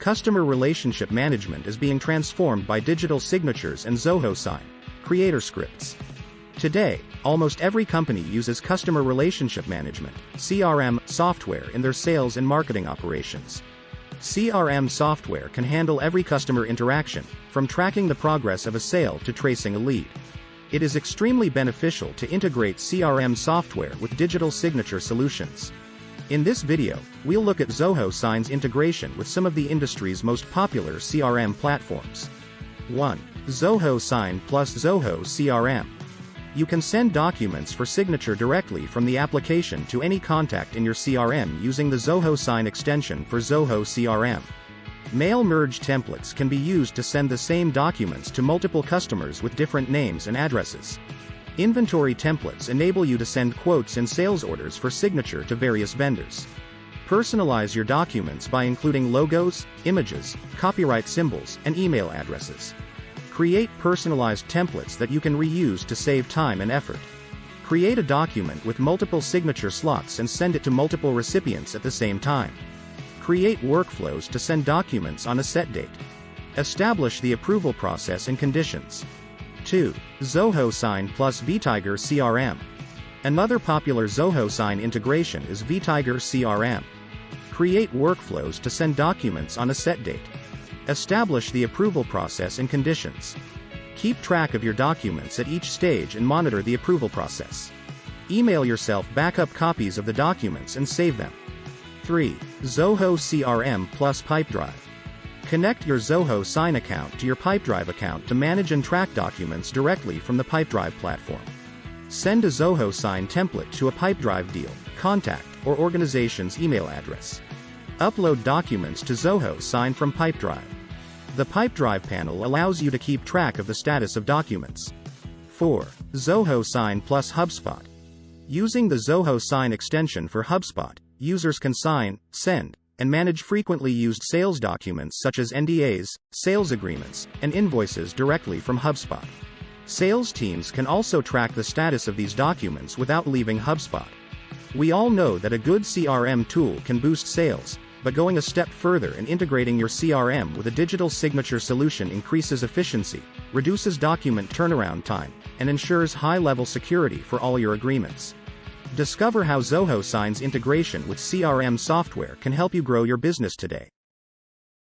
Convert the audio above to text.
Customer relationship management is being transformed by digital signatures and Zoho Sign, creator scripts. Today, almost every company uses customer relationship management, CRM, software in their sales and marketing operations. CRM software can handle every customer interaction, from tracking the progress of a sale to tracing a lead. It is extremely beneficial to integrate CRM software with digital signature solutions. In this video, we'll look at Zoho Sign's integration with some of the industry's most popular CRM platforms. 1. Zoho Sign plus Zoho CRM. You can send documents for signature directly from the application to any contact in your CRM using the Zoho Sign extension for Zoho CRM. Mail merge templates can be used to send the same documents to multiple customers with different names and addresses. Inventory templates enable you to send quotes and sales orders for signature to various vendors. Personalize your documents by including logos, images, copyright symbols, and email addresses. Create personalized templates that you can reuse to save time and effort. Create a document with multiple signature slots and send it to multiple recipients at the same time. Create workflows to send documents on a set date. Establish the approval process and conditions. 2. Zoho Sign plus vTiger CRM. Another popular Zoho Sign integration is vTiger CRM. Create workflows to send documents on a set date. Establish the approval process and conditions. Keep track of your documents at each stage and monitor the approval process. Email yourself backup copies of the documents and save them. 3. Zoho CRM plus Pipedrive. Connect your Zoho Sign account to your Pipedrive account to manage and track documents directly from the Pipedrive platform. Send a Zoho Sign template to a Pipedrive deal, contact, or organization's email address. Upload documents to Zoho Sign from Pipedrive. The Pipedrive panel allows you to keep track of the status of documents. 4. Zoho Sign plus HubSpot. Using the Zoho Sign extension for HubSpot, users can sign, send, and manage frequently used sales documents such as NDAs, sales agreements, and invoices directly from HubSpot. Sales teams can also track the status of these documents without leaving HubSpot. We all know that a good CRM tool can boost sales, but going a step further and integrating your CRM with a digital signature solution increases efficiency, reduces document turnaround time, and ensures high-level security for all your agreements. Discover how Zoho Sign's integration with CRM software can help you grow your business today.